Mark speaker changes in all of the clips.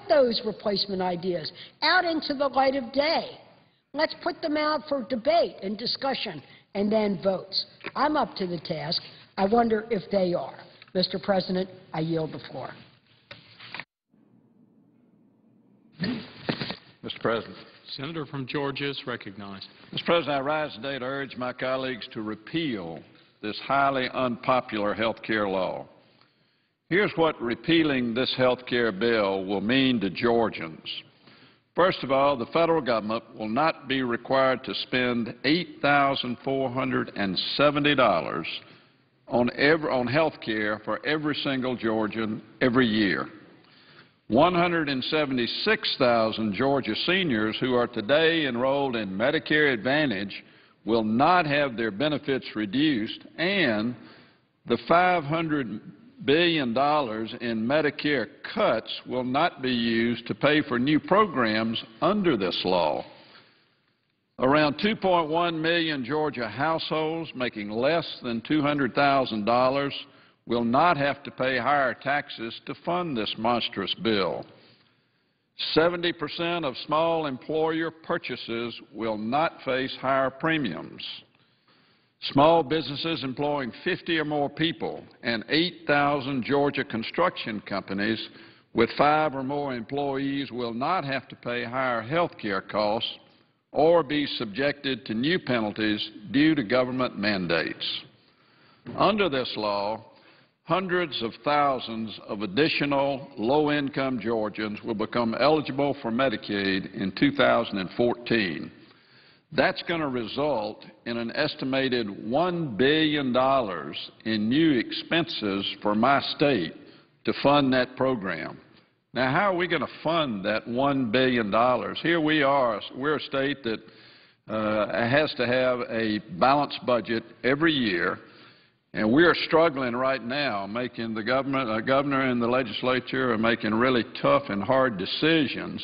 Speaker 1: those replacement ideas out into the light of day. Let's put them out for debate and discussion and then votes. I'm up to the task. I wonder if they are. Mr. President, I yield the floor.
Speaker 2: Mr. President.
Speaker 3: Senator from Georgia is recognized.
Speaker 2: Mr. President, I rise today to urge my colleagues to repeal this highly unpopular health care law. Here's what repealing this health care bill will mean to Georgians. First of all, the federal government will not be required to spend $8,470 on health care for every single Georgian every year. 176,000 Georgia seniors who are today enrolled in Medicare Advantage will not have their benefits reduced, and the $500 billion in Medicare cuts will not be used to pay for new programs under this law. Around 2.1 million Georgia households making less than $200,000 will not have to pay higher taxes to fund this monstrous bill. 70% of small employer purchases will not face higher premiums. Small businesses employing 50 or more people and 8,000 Georgia construction companies with 5 or more employees will not have to pay higher health care costs or be subjected to new penalties due to government mandates. Under this law, hundreds of thousands of additional low-income Georgians will become eligible for Medicaid in 2014. That's going to result in an estimated $1 billion in new expenses for my state to fund that program. Now, how are we going to fund that $1 billion? Here we are. We're a state that has to have a balanced budget every year. And we are struggling right now, making the governor and the legislature are making really tough and hard decisions,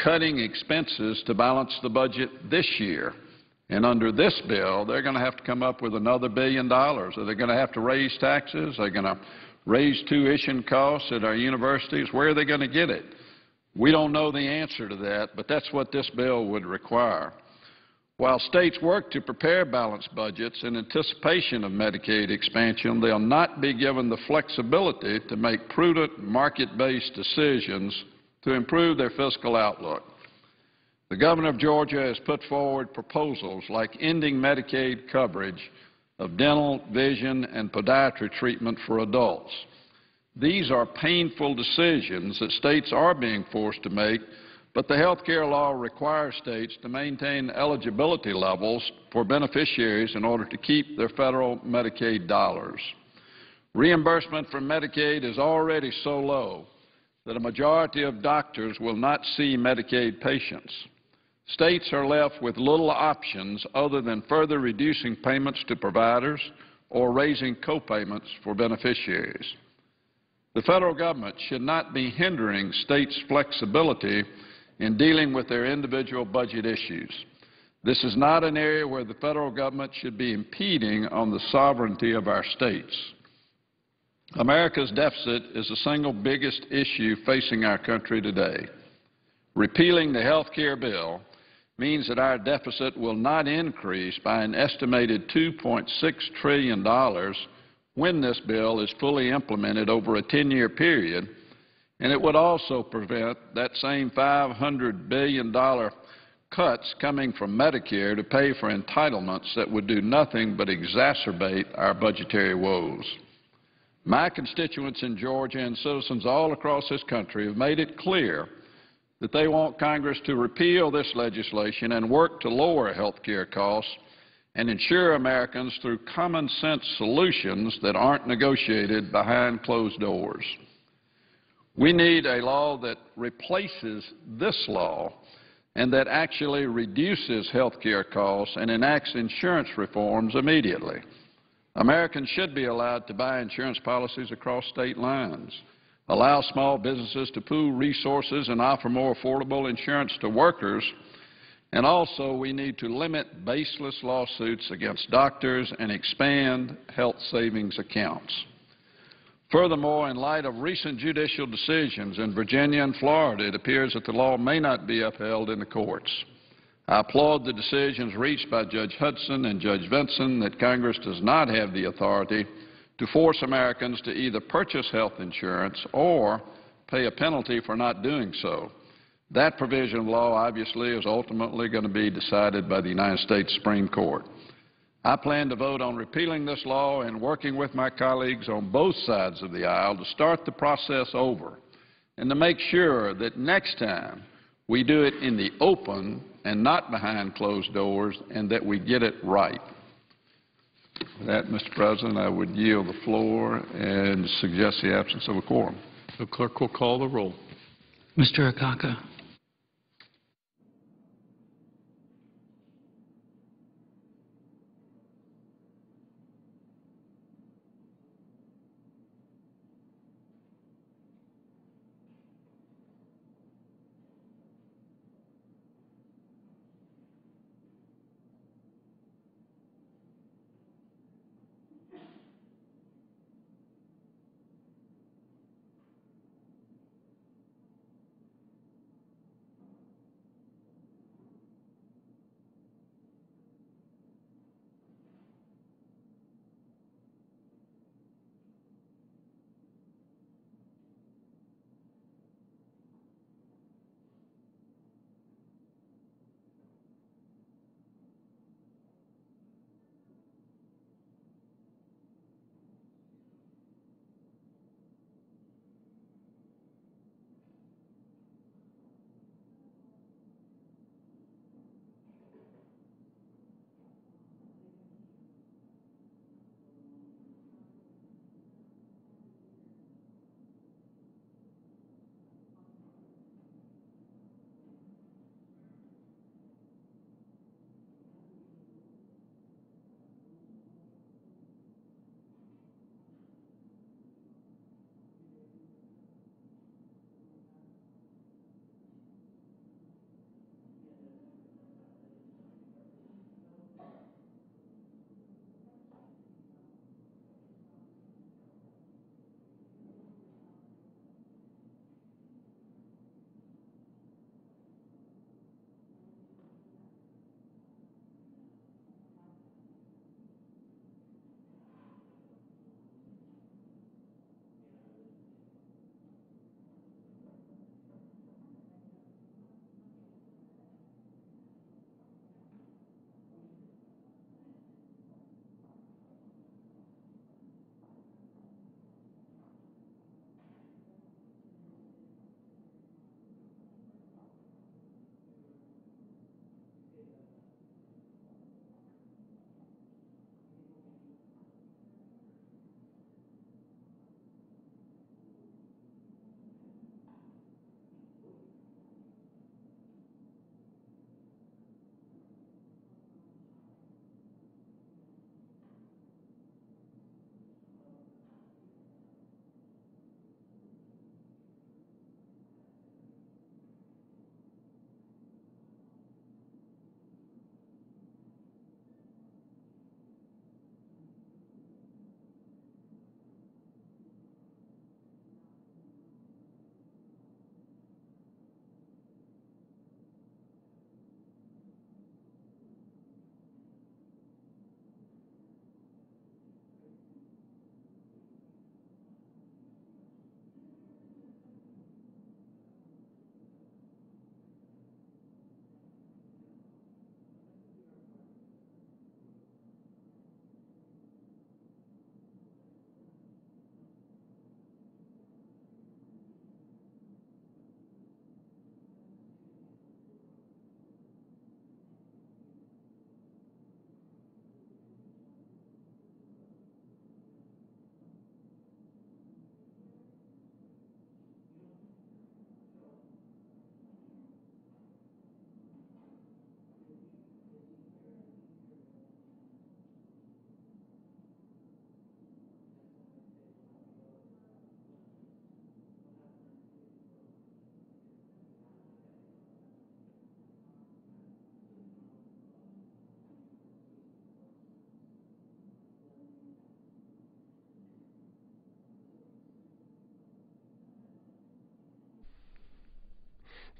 Speaker 2: cutting expenses to balance the budget this year. And under this bill, they're going to have to come up with another $1 billion. Are they going to have to raise taxes? Are they going to raise tuition costs at our universities? Where are they going to get it? We don't know the answer to that, but that's what this bill would require. While states work to prepare balanced budgets in anticipation of Medicaid expansion, they'll not be given the flexibility to make prudent, market-based decisions to improve their fiscal outlook. The governor of Georgia has put forward proposals like ending Medicaid coverage of dental, vision, and podiatry treatment for adults. These are painful decisions that states are being forced to make, but the health care law requires states to maintain eligibility levels for beneficiaries in order to keep their federal Medicaid dollars. Reimbursement from Medicaid is already so low that a majority of doctors will not see Medicaid patients. States are left with little options other than further reducing payments to providers or raising co-payments for beneficiaries. The federal government should not be hindering states' flexibility in dealing with their individual budget issues. This is not an area where the federal government should be impeding on the sovereignty of our states. America's deficit is the single biggest issue facing our country today. Repealing the health care bill means that our deficit will not increase by an estimated $2.6 trillion when this bill is fully implemented over a 10-year period, and it would also prevent that same $500 billion cuts coming from Medicare to pay for entitlements that would do nothing but exacerbate our budgetary woes. My constituents in Georgia and citizens all across this country have made it clear that they want Congress to repeal this legislation and work to lower health care costs and ensure Americans through common sense solutions that aren't negotiated behind closed doors. We need a law that replaces this law and that actually reduces health care costs and enacts insurance reforms immediately. Americans should be allowed to buy insurance policies across state lines, allow small businesses to pool resources and offer more affordable insurance to workers, and also we need to limit baseless lawsuits against doctors and expand health savings accounts. Furthermore, in light of recent judicial decisions in Virginia and Florida, it appears that the law may not be upheld in the courts. I applaud the decisions reached by Judge Hudson and Judge Vinson that Congress does not have the authority to force Americans to either purchase health insurance or pay a penalty for not doing so. That provision of law, obviously, is ultimately going to be decided by the United States Supreme Court. I plan to vote on repealing this law and working with my colleagues on both sides of the aisle to start the process over and to make sure that next time we do it in the open and not behind closed doors, and that we get it right. With that, Mr. President, I would yield the floor and suggest the absence of a quorum.
Speaker 3: The clerk will call the roll.
Speaker 4: Mr. Akaka.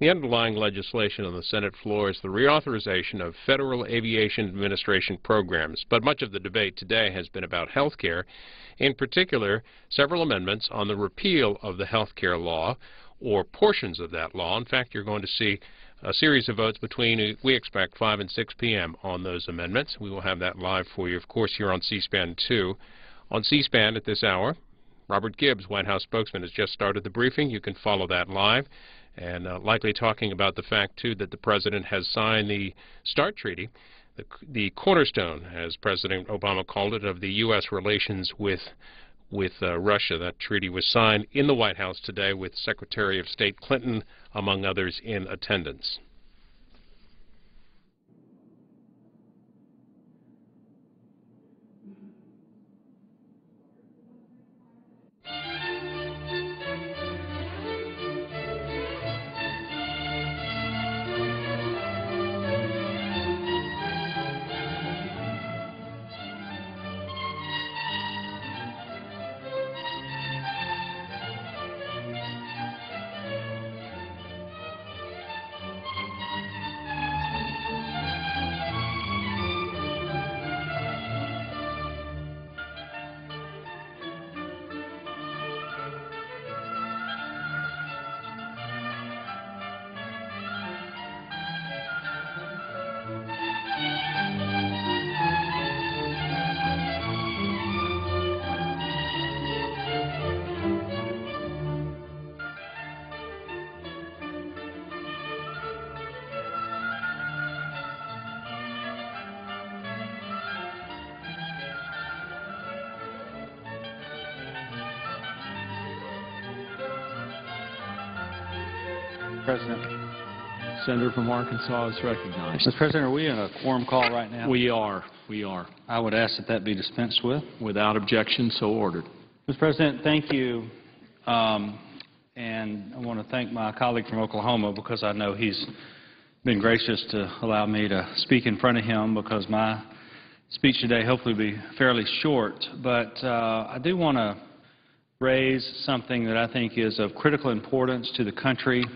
Speaker 5: The underlying legislation on the Senate floor is the reauthorization of Federal Aviation Administration programs, but much of the debate today has been about health care. In particular, several amendments on the repeal of the health care law or portions of that law. In fact, you're going to see a series of votes between, we expect, 5 and 6 p.m. on those amendments. We will have that live for you, of course, here on C-SPAN 2. On C-SPAN at this hour, Robert Gibbs, White House spokesman, has just started the briefing. You can follow that live, and likely talking about the fact, too, that the President has signed the START Treaty, the cornerstone, as President Obama called it, of the U.S. relations with Russia. That treaty was signed in the White House today with Secretary of State Clinton, among others, in attendance.
Speaker 6: President.
Speaker 3: Senator from Arkansas is recognized.
Speaker 6: Mr. President, are we in a quorum call right now?
Speaker 3: We are.
Speaker 6: I would ask that that be dispensed with.
Speaker 3: Without objection, so ordered.
Speaker 6: Mr. President, thank you. And I want to thank my colleague from Oklahoma because I know he's been gracious to allow me to speak in front of him because my speech today hopefully will be fairly short. But I do want to raise something that I think is of critical importance to the country.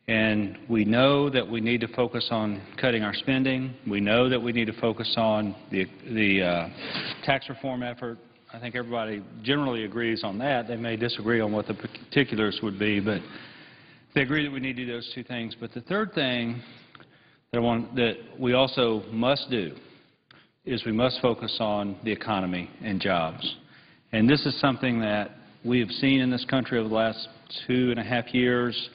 Speaker 6: And we know that we need to focus on cutting our spending. We know that we need to focus on the tax reform effort. I think everybody generally agrees on that. They may disagree on what the particulars would be, but they agree that we need to do those two things. But the third thing that we also must do is we must focus on the economy and jobs. And this is something that we have seen in this country over the last 2.5 years.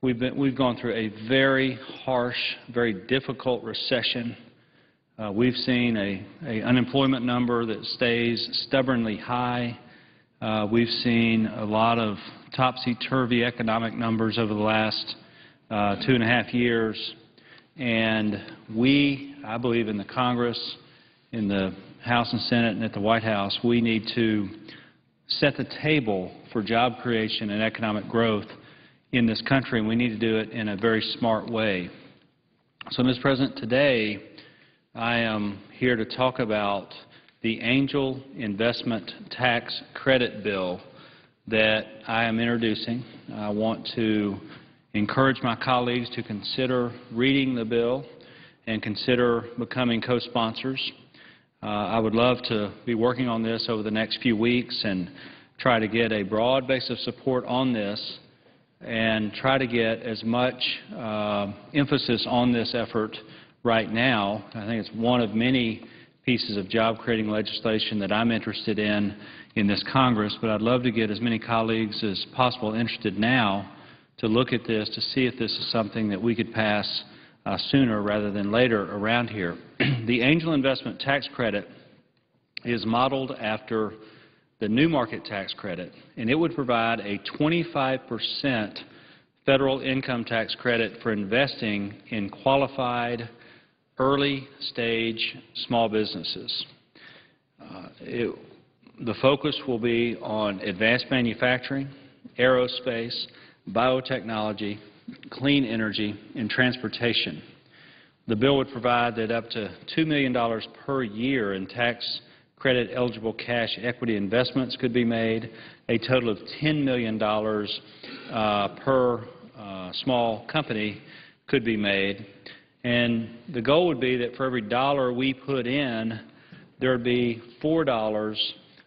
Speaker 6: We've gone through a very harsh, very difficult recession. We've seen an unemployment number that stays stubbornly high. We've seen a lot of topsy-turvy economic numbers over the last 2.5 years. And I believe in the Congress, in the House and Senate, and at the White House, we need to set the table for job creation and economic growth in this country, and we need to do it in a very smart way. So, Mr. President, today I am here to talk about the Angel Investment Tax Credit Bill that I am introducing. I want to encourage my colleagues to consider reading the bill and consider becoming co-sponsors. I would love to be working on this over the next few weeks and try to get a broad base of support on this and try to get as much emphasis on this effort right now. I think it's one of many pieces of job-creating legislation that I'm interested in this Congress, but I'd love to get as many colleagues as possible interested now to look at this to see if this is something that we could pass sooner rather than later around here. The Angel Investment Tax Credit is modeled after the new market tax credit, and it would provide a 25% federal income tax credit for investing in qualified early-stage small businesses. The focus will be on advanced manufacturing, aerospace, biotechnology, clean energy, and transportation. The bill would provide that up to $2 million per year in tax credit-eligible cash equity investments could be made, a total of $10 million per small company could be made. And the goal would be that for every dollar we put in, there would be $4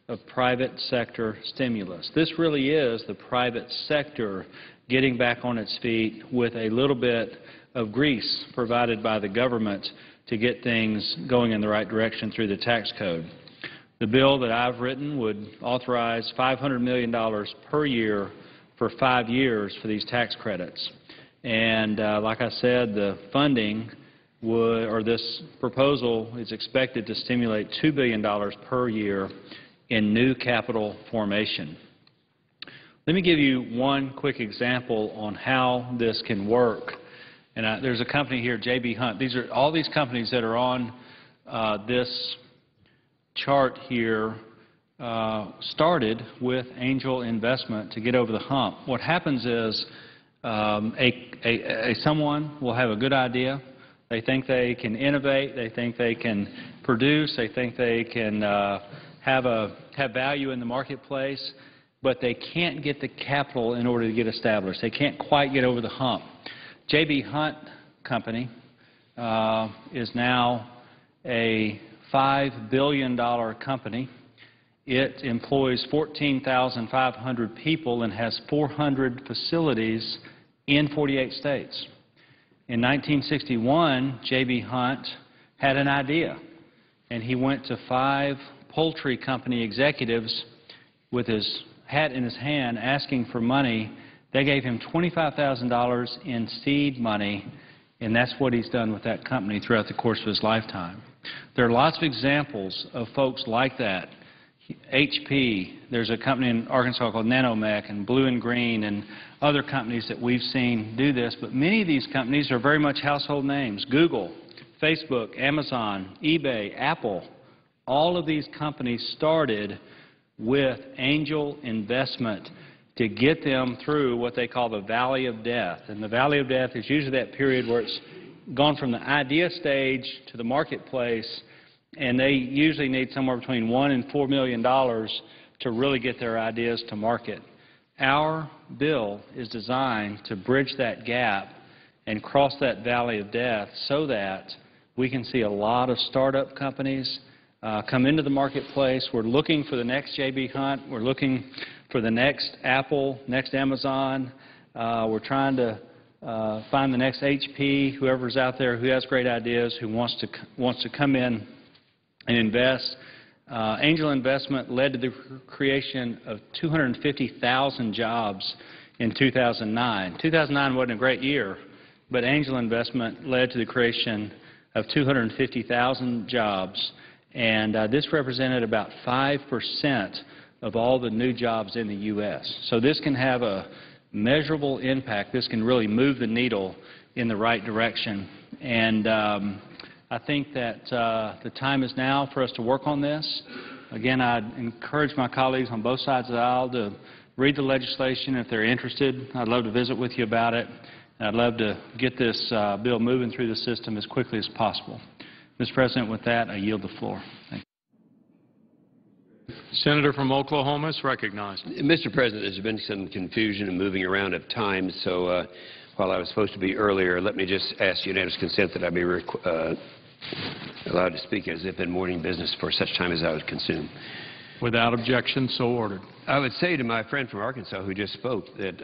Speaker 6: of private sector stimulus. This really is the private sector getting back on its feet with a little bit of grease provided by the government to get things going in the right direction through the tax code. The bill that I've written would authorize $500 million per year for 5 years for these tax credits. And like I said, the funding would, or this proposal is expected to stimulate $2 billion per year in new capital formation. Let me give you one quick example on how this can work. And there's a company here, J.B. Hunt. These are all these companies that are on this chart here started with angel investment to get over the hump. What happens is someone will have a good idea. They think they can innovate. They think they can produce. They think they can have value in the marketplace, but they can't get the capital in order to get established. They can't quite get over the hump. J.B. Hunt Company is now a $5 billion company. It employs 14,500 people and has 400 facilities in 48 states. In 1961, J.B. Hunt had an idea, and he went to 5 poultry company executives with his hat in his hand asking for money. They gave him $25,000 in seed money, and that's what he's done with that company throughout the course of his lifetime. There are lots of examples of folks like that. HP, there's a company in Arkansas called Nanomec, and Blue and Green, and other companies that we've seen do this. But many of these companies are very much household names. Google, Facebook, Amazon, eBay, Apple, all of these companies started with angel investment to get them through what they call the valley of death. And the valley of death is usually that period where it's gone from the idea stage to the marketplace, and they usually need somewhere between $1 and $4 million to really get their ideas to market. Our bill is designed to bridge that gap and cross that valley of death so that we can see a lot of startup companies come into the marketplace. We're looking for the next J.B. Hunt. We're looking for the next Apple, next Amazon. We're trying to find the next HP, whoever's out there who has great ideas, who wants to come in and invest. Angel investment led to the creation of 250,000 jobs in 2009. 2009 wasn't a great year, but angel investment led to the creation of 250,000 jobs, and this represented about 5% of all the new jobs in the U.S. So this can have a measurable impact. This can really move the needle in the right direction. And I think that the time is now for us to work on this. Again, I'd encourage my colleagues on both sides of the aisle to read the legislation if they're interested. I'd love to visit with you about it. And I'd love to get this bill moving through the system as quickly as possible. Mr. President, with that, I yield the floor. Thank you.
Speaker 3: Senator from Oklahoma is recognized.
Speaker 7: Mr. President, there's been some confusion and moving around of time, so while I was supposed to be earlier, let me just ask unanimous consent that I be allowed to speak as if in morning business for such time as I would consume.
Speaker 3: Without objection, so ordered.
Speaker 7: I would say to my friend from Arkansas who just spoke that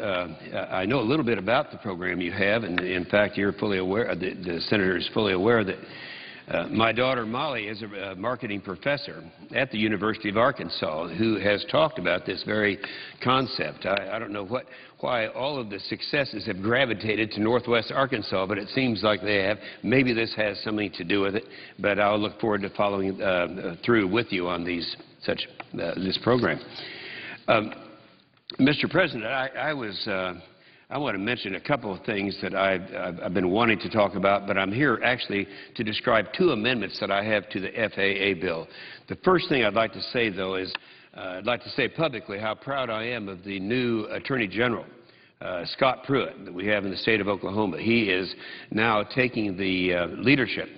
Speaker 7: I know a little bit about the program you have, and in fact you're fully aware, the Senator is fully aware that my daughter Molly is a marketing professor at the University of Arkansas who has talked about this very concept. I don't know why all of the successes have gravitated to Northwest Arkansas, but it seems like they have. Maybe this has something to do with it, but I'll look forward to following through with you on this program. Mr. President, I want to mention a couple of things that I've been wanting to talk about, but I'm here actually to describe 2 amendments that I have to the FAA bill. The first thing I'd like to say, though, is I'd like to say publicly how proud I am of the new Attorney General, Scott Pruitt, that we have in the state of Oklahoma. He is now taking the leadership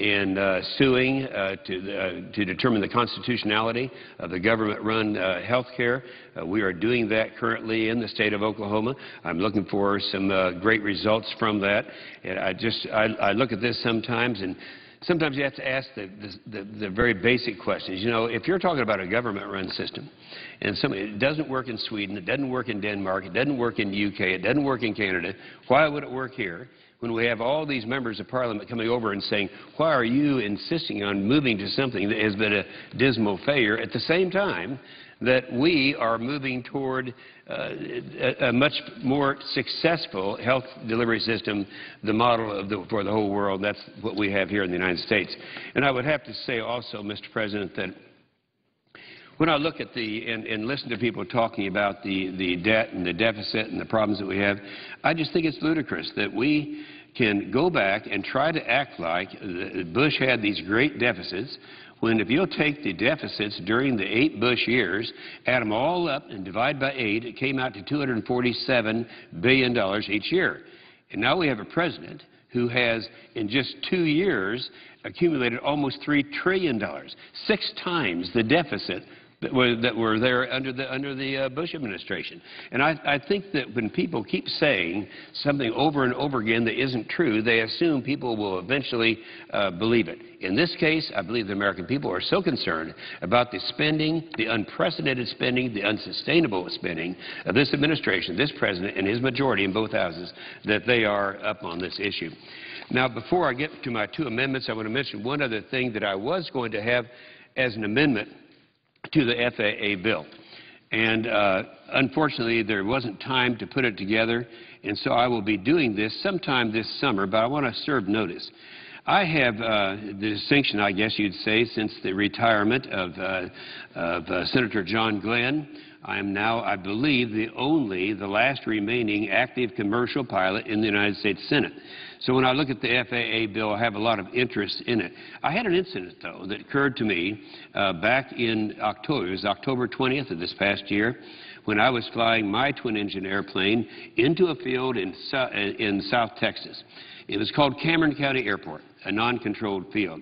Speaker 7: in suing to determine the constitutionality of the government-run health care. We are doing that currently in the state of Oklahoma. I'm looking for some great results from that. And I look at this sometimes, and sometimes you have to ask the very basic questions. You know, if you're talking about a government-run system, and it doesn't work in Sweden, it doesn't work in Denmark, it doesn't work in the UK, it doesn't work in Canada, why would it work here? When we have all these members of Parliament coming over and saying, why are you insisting on moving to something that has been a dismal failure, at the same time that we are moving toward a much more successful health delivery system, the model for the whole world. That's what we have here in the United States. And I would have to say also, Mr. President, that when I look at and listen to people talking about the debt and the deficit and the problems that we have, I just think it's ludicrous that we can go back and try to act like Bush had these great deficits, when if you'll take the deficits during the 8 Bush years, add them all up and divide by 8, it came out to $247 billion each year. And now we have a president who has, in just 2 years, accumulated almost $3 trillion, 6 times the deficit that were there under the Bush administration. And I think that when people keep saying something over and over again that isn't true, they assume people will eventually believe it. In this case, I believe the American people are so concerned about the spending, the unprecedented spending, the unsustainable spending of this administration, this president, and his majority in both houses, that they are up on this issue. Now, before I get to my 2 amendments, I want to mention one other thing that I was going to have as an amendment to the FAA bill. And unfortunately, there wasn't time to put it together, and so I will be doing this sometime this summer, but I want to serve notice. I have the distinction, I guess you'd say, since the retirement of Senator John Glenn. I am now, I believe, the last remaining active commercial pilot in the United States Senate. So when I look at the FAA bill, I have a lot of interest in it. I had an incident, though, that occurred to me back in October. It was October 20th of this past year, when I was flying my twin-engine airplane into a field in South Texas. It was called Cameron County Airport, a non-controlled field.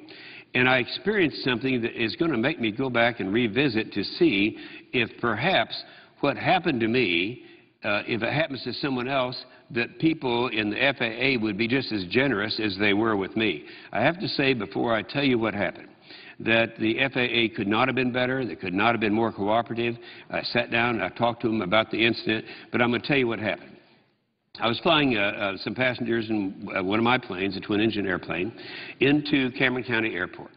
Speaker 7: And I experienced something that is going to make me go back and revisit to see if perhaps what happened to me, if it happens to someone else, that people in the FAA would be just as generous as they were with me. I have to say, before I tell you what happened, that the FAA could not have been better, they could not have been more cooperative. I sat down and I talked to them about the incident, but I'm going to tell you what happened. I was flying some passengers in one of my planes, a twin-engine airplane, into Cameron County Airport.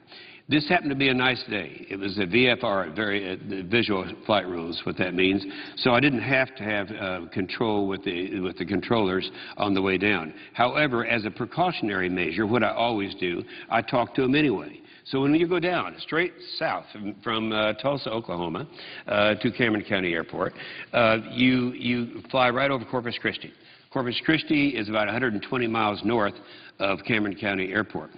Speaker 7: This happened to be a nice day. It was a VFR, very visual flight rules, what that means. So I didn't have to have control with the controllers on the way down. However, as a precautionary measure, what I always do, I talk to them anyway. So when you go down straight south from Tulsa, Oklahoma, to Cameron County Airport, you fly right over Corpus Christi. Corpus Christi is about 120 miles north of Cameron County Airport.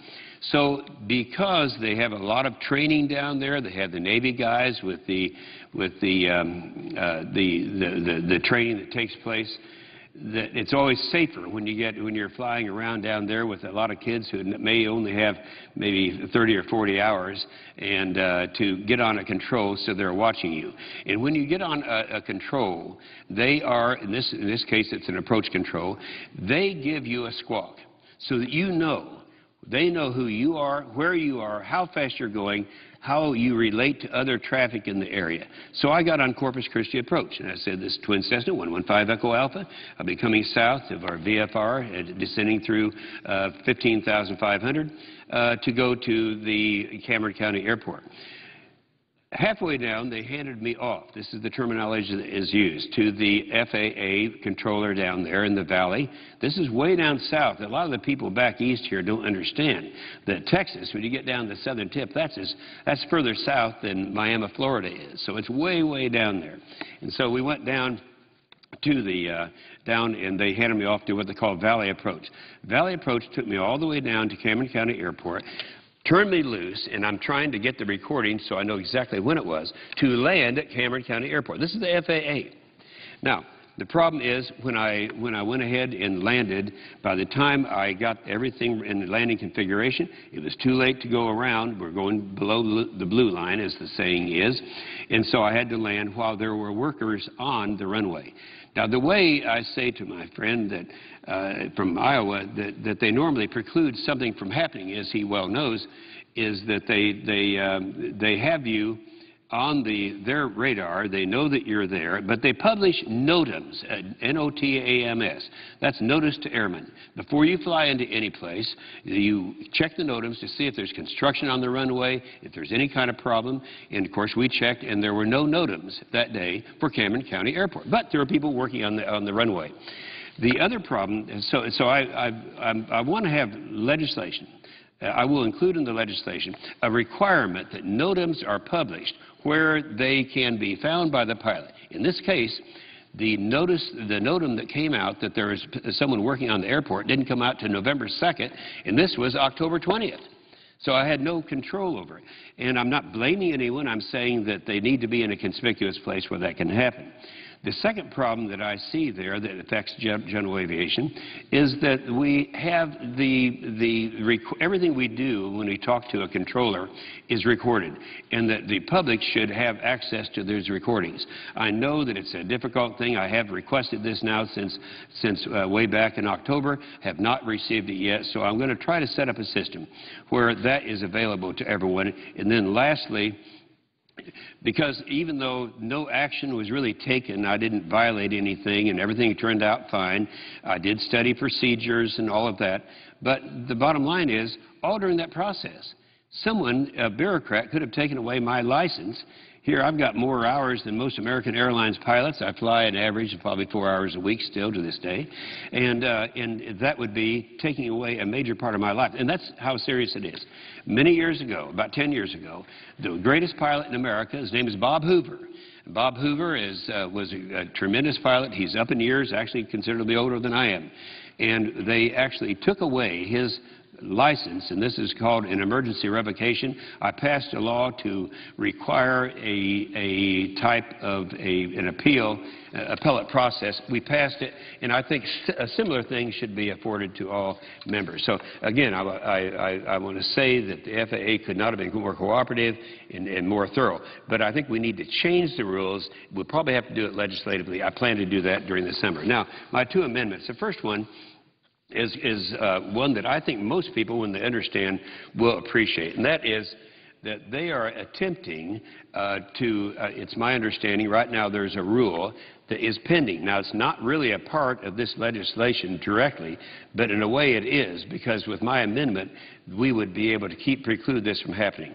Speaker 7: So because they have a lot of training down there, they have the Navy guys with the training that takes place, that it's always safer when you're flying around down there with a lot of kids who may only have maybe 30 or 40 hours, and to get on a control so they're watching you. And when you get on a control, they are, in this case it's an approach control, they give you a squawk so that you know. They know who you are, where you are, how fast you're going, how you relate to other traffic in the area. So I got on Corpus Christi approach, and I said, this Twin Cessna 115 Echo Alpha. I'll be coming south of our VFR, descending through 15,500 to go to the Cameron County Airport. Halfway down, they handed me off. This is the terminology that is used, to the FAA controller down there in the valley. This is way down south. A lot of the people back east here don't understand that Texas, when you get down the southern tip, that's further south than Miami, Florida is. So it's way, way down there. And so we went down to the and they handed me off to what they call Valley Approach. Valley Approach took me all the way down to Cameron County Airport, turned me loose, and I'm trying to get the recording so I know exactly when it was, to land at Cameron County Airport. This is the FAA. Now, the problem is when I went ahead and landed, by the time I got everything in the landing configuration, it was too late to go around. We're going below the blue line, as the saying is, and so I had to land while there were workers on the runway. Now, the way I say to my friend that from Iowa that they normally preclude something from happening, as he well knows, is that they have you on their radar. They know that you're there, but they publish NOTAMs, N-O-T-A-M-S. That's Notice to Airmen. Before you fly into any place, you check the NOTAMs to see if there's construction on the runway, if there's any kind of problem. And, of course, we checked, and there were no NOTAMs that day for Cameron County Airport. But there were people working on the runway. The other problem, so I want to have legislation. I will include in the legislation a requirement that NOTAMs are published where they can be found by the pilot. In this case, the NOTAM that came out that there is someone working on the airport didn't come out to November 2nd, and this was October 20th. So I had no control over it. And I'm not blaming anyone. I'm saying that they need to be in a conspicuous place where that can happen. The second problem that I see there that affects general aviation is that we have everything we do when we talk to a controller is recorded, and that the public should have access to those recordings. I know that it's a difficult thing. I have requested this now since way back in October, have not received it yet, so I'm going to try to set up a system where that is available to everyone. And then lastly, because even though no action was really taken, I didn't violate anything and everything turned out fine. I did study procedures and all of that. But the bottom line is, all during that process, someone, a bureaucrat, could have taken away my license. Here, I've got more hours than most American Airlines pilots. I fly an average of probably 4 hours a week still to this day. And that would be taking away a major part of my life. And that's how serious it is. Many years ago, about 10 years ago, the greatest pilot in America, his name is Bob Hoover. Bob Hoover was a tremendous pilot. He's up in years, actually considerably older than I am. And they actually took away his license, and this is called an emergency revocation. I passed a law to require a type of an appellate process. We passed it, and I think a similar thing should be afforded to all members. So, again, I want to say that the FAA could not have been more cooperative and more thorough. But I think we need to change the rules. We'll probably have to do it legislatively. I plan to do that during the summer. Now, my two amendments. The first one is one that I think most people, when they understand, will appreciate, and that is that they are attempting it's my understanding right now there's a rule that is pending. Now, it's not really a part of this legislation directly, but in a way it is, because with my amendment, we would be able to preclude this from happening.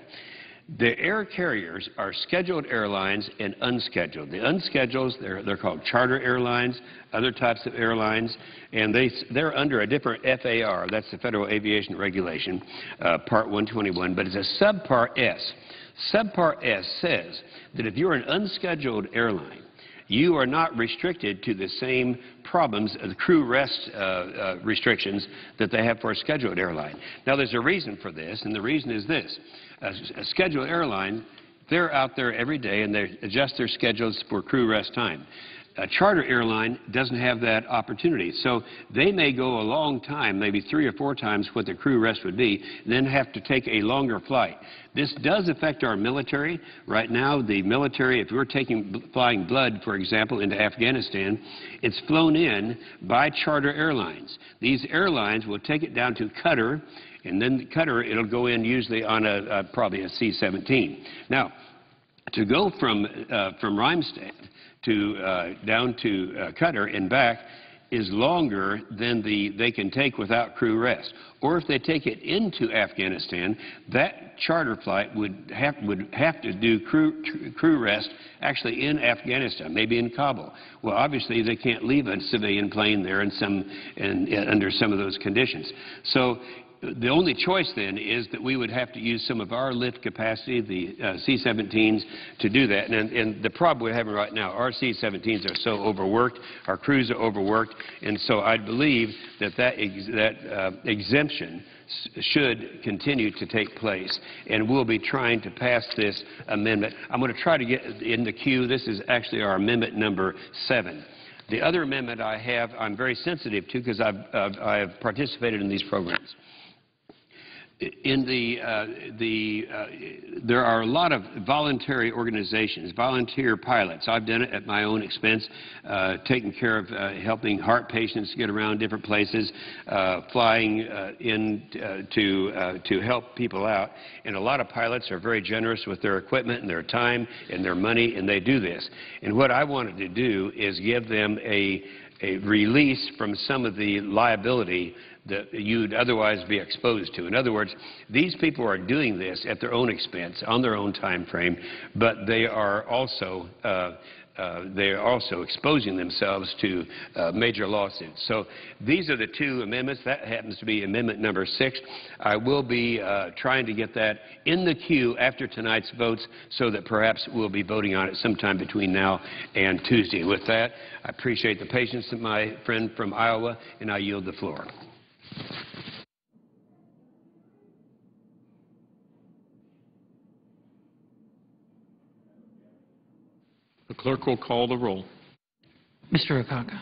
Speaker 7: The air carriers are scheduled airlines and unscheduled. The unscheduled, they're called charter airlines, other types of airlines, and they're under a different FAR. That's the Federal Aviation Regulation, Part 121, but it's a Subpart S. Subpart S says that if you're an unscheduled airline, you are not restricted to the same problems, the crew rest restrictions that they have for a scheduled airline. Now, there's a reason for this, and the reason is this. A scheduled airline, they're out there every day, and they adjust their schedules for crew rest time. A charter airline doesn't have that opportunity. So they may go a long time, maybe 3 or 4 times what the crew rest would be, and then have to take a longer flight. This does affect our military. Right now, the military, if we're flying blood, for example, into Afghanistan, it's flown in by charter airlines. These airlines will take it down to Qatar, and then Qatar, it'll go in usually on probably a C-17. Now, to go from Rhymstad down to Qatar and back is longer than they can take without crew rest. Or if they take it into Afghanistan, that charter flight would have to do crew rest actually in Afghanistan, maybe in Kabul. Well, obviously they can't leave a civilian plane there under some of those conditions. So the only choice then is that we would have to use some of our lift capacity, the C-17s, to do that. And the problem we're having right now, our C-17s are so overworked, our crews are overworked, and so I believe that exemption should continue to take place. And we'll be trying to pass this amendment. I'm going to try to get in the queue. This is actually our amendment number 7. The other amendment I have, I'm very sensitive to because I have participated in these programs. There are a lot of voluntary organizations, volunteer pilots. I've done it at my own expense, taking care of helping heart patients get around different places, flying in to help people out. And a lot of pilots are very generous with their equipment and their time and their money, and they do this. And what I wanted to do is give them a release from some of the liability that you'd otherwise be exposed to. In other words, these people are doing this at their own expense, on their own time frame, but they are also exposing themselves to major lawsuits. So these are the two amendments. That happens to be amendment number 6. I will be trying to get that in the queue after tonight's votes so that perhaps we'll be voting on it sometime between now and Tuesday. With that, I appreciate the patience of my friend from Iowa, and I yield the floor.
Speaker 3: The clerk will call the roll.
Speaker 4: Mr. Akaka?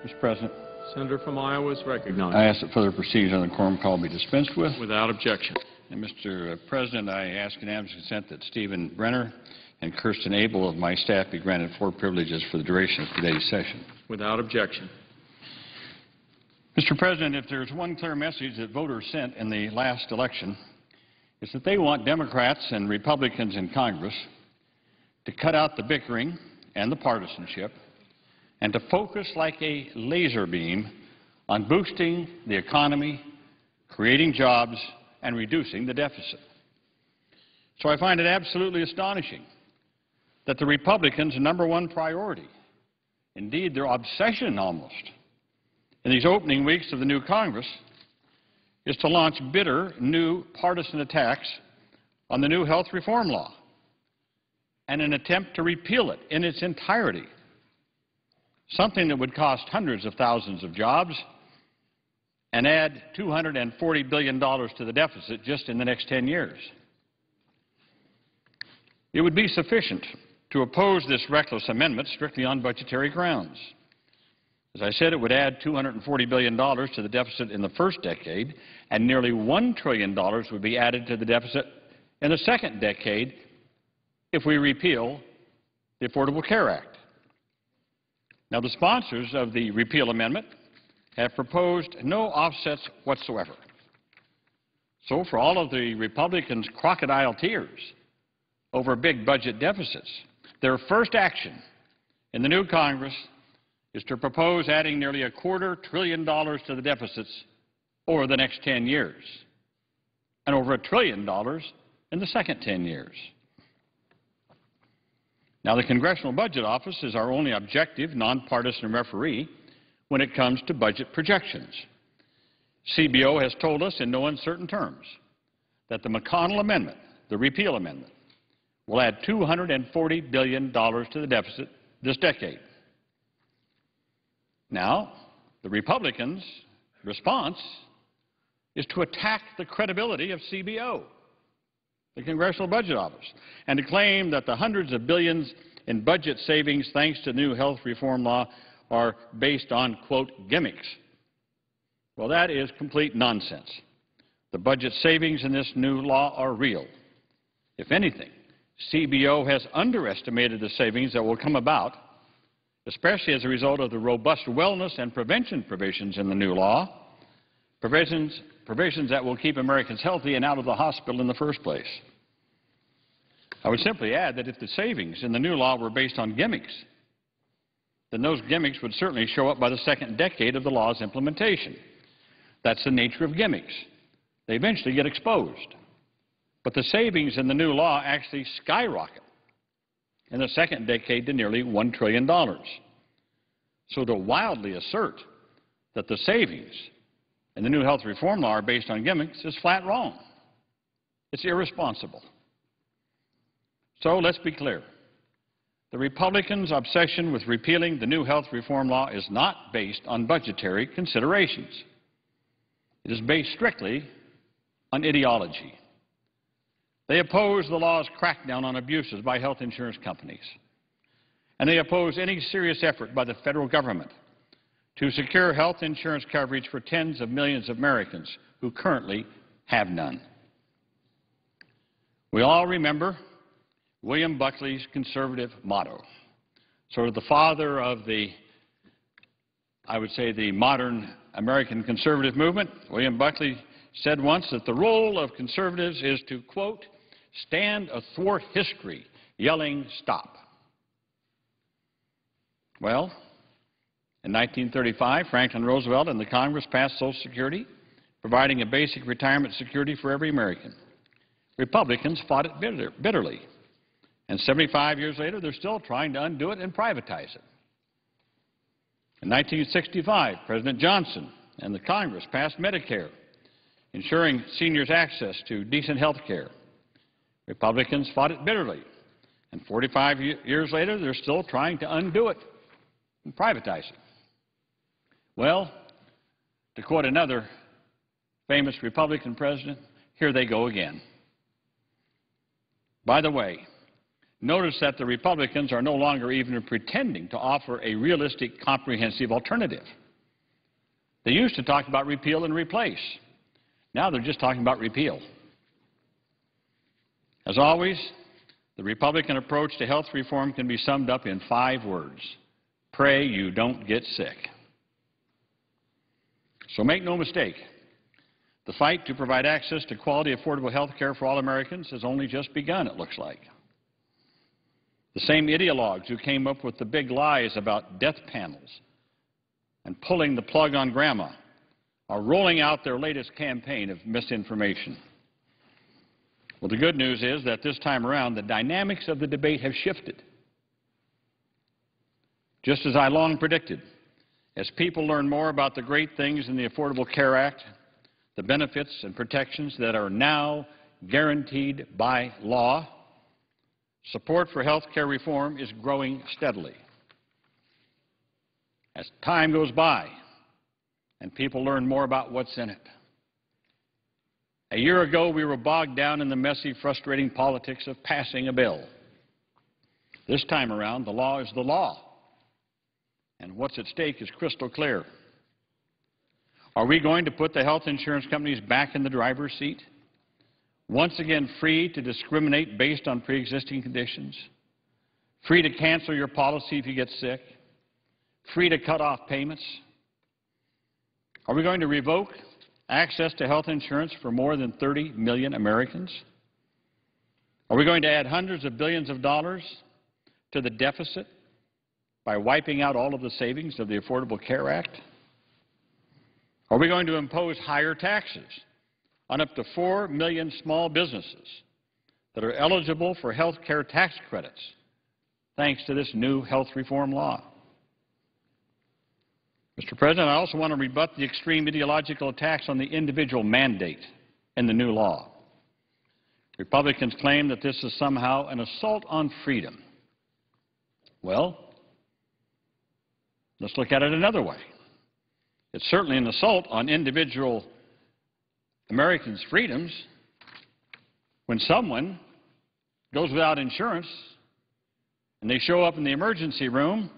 Speaker 2: Mr. President,
Speaker 3: Senator from Iowa is recognized.
Speaker 2: I ask that further proceedings on the quorum call be dispensed with.
Speaker 3: Without objection.
Speaker 2: And Mr. President, I ask unanimous consent that Stephen Brenner and Kirsten Abel of my staff be granted 4 privileges for the duration of today's session.
Speaker 3: Without objection.
Speaker 2: Mr. President, if there's one clear message that voters sent in the last election, it's that they want Democrats and Republicans in Congress to cut out the bickering and the partisanship and to focus like a laser beam on boosting the economy, creating jobs, and reducing the deficit. So I find it absolutely astonishing that the Republicans' #1 priority, indeed their obsession almost, in these opening weeks of the new Congress, is to launch bitter new partisan attacks on the new health reform law and an attempt to repeal it in its entirety, something that would cost hundreds of thousands of jobs and add $240 billion to the deficit just in the next 10 years. It would be sufficient to oppose this reckless amendment strictly on budgetary grounds. As I said, it would add $240 billion to the deficit in the first decade, and nearly $1 trillion would be added to the deficit in the second decade if we repeal the Affordable Care Act. Now, the sponsors of the repeal amendment have proposed no offsets whatsoever. So for all of the Republicans' crocodile tears over big budget deficits, their first action in the new Congress is to propose adding nearly $250 billion to the deficits over the next 10 years, and over $1 trillion in the second 10 years. Now, the Congressional Budget Office is our only objective, nonpartisan referee when it comes to budget projections. CBO has told us in no uncertain terms that the McConnell amendment, the repeal amendment, will add $240 billion to the deficit this decade.
Speaker 8: Now, the Republicans' response is to attack the credibility of CBO, the Congressional Budget Office, and to claim that the hundreds of billions in budget savings thanks to the new health reform law are based on, quote, gimmicks. Well, that is complete nonsense. The budget savings in this new law are real. If anything, CBO has underestimated the savings that will come about, especially as a result of the robust wellness and prevention provisions in the new law, provisions that will keep Americans healthy and out of the hospital in the first place. I would simply add that if the savings in the new law were based on gimmicks, then those gimmicks would certainly show up by the second decade of the law's implementation. That's the nature of gimmicks. They eventually get exposed. But the savings in the new law actually skyrocket in the second decade to nearly $1 trillion. So to wildly assert that the savings in the new health reform law are based on gimmicks is flat wrong. It's irresponsible. So let's be clear. The Republicans' obsession with repealing the new health reform law is not based on budgetary considerations. It is based strictly on ideology. They oppose the law's crackdown on abuses by health insurance companies. And they oppose any serious effort by the federal government to secure health insurance coverage for tens of millions of Americans who currently have none. We all remember William Buckley's conservative motto, sort of the father of the, I would say, the modern American conservative movement. William Buckley said once that the role of conservatives is to, quote, stand athwart history, yelling, stop. Well, in 1935, Franklin Roosevelt and the Congress passed Social Security, providing a basic retirement security for every American. Republicans fought it bitterly. And 75 years later, they're still trying to undo it and privatize it. In 1965, President Johnson and the Congress passed Medicare, ensuring seniors access to decent health care. Republicans fought it bitterly. And 45 years later, they're still trying to undo it and privatize it. Well, to quote another famous Republican president, here they go again. By the way, notice that the Republicans are no longer even pretending to offer a realistic, comprehensive alternative. They used to talk about repeal and replace. Now they're just talking about repeal. As always, the Republican approach to health reform can be summed up in 5 words. Pray you don't get sick. So make no mistake, the fight to provide access to quality, affordable health care for all Americans has only just begun, it looks like. The same ideologues who came up with the big lies about death panels and pulling the plug on grandma are rolling out their latest campaign of misinformation. Well, the good news is that this time around, the dynamics of the debate have shifted. Just as I long predicted, as people learn more about the great things in the Affordable Care Act, the benefits and protections that are now guaranteed by law, support for health care reform is growing steadily. As time goes by and people learn more about what's in it. A year ago, we were bogged down in the messy, frustrating politics of passing a bill. This time around, the law is the law, and what's at stake is crystal clear. Are we going to put the health insurance companies back in the driver's seat? Once again, free to discriminate based on pre-existing conditions? Free to cancel your policy if you get sick? Free to cut off payments? Are we going to revoke access to health insurance for more than 30 million Americans? Are we going to add hundreds of billions of dollars to the deficit by wiping out all of the savings of the Affordable Care Act? Are we going to impose higher taxes on up to 4 million small businesses that are eligible for health care tax credits thanks to this new health reform law? Mr. President, I also want to rebut the extreme ideological attacks on the individual mandate in the new law. Republicans claim that this is somehow an assault on freedom. Well, Let's look at it another way. It's certainly an assault on individual Americans' freedoms when someone goes without insurance and they show up in the emergency room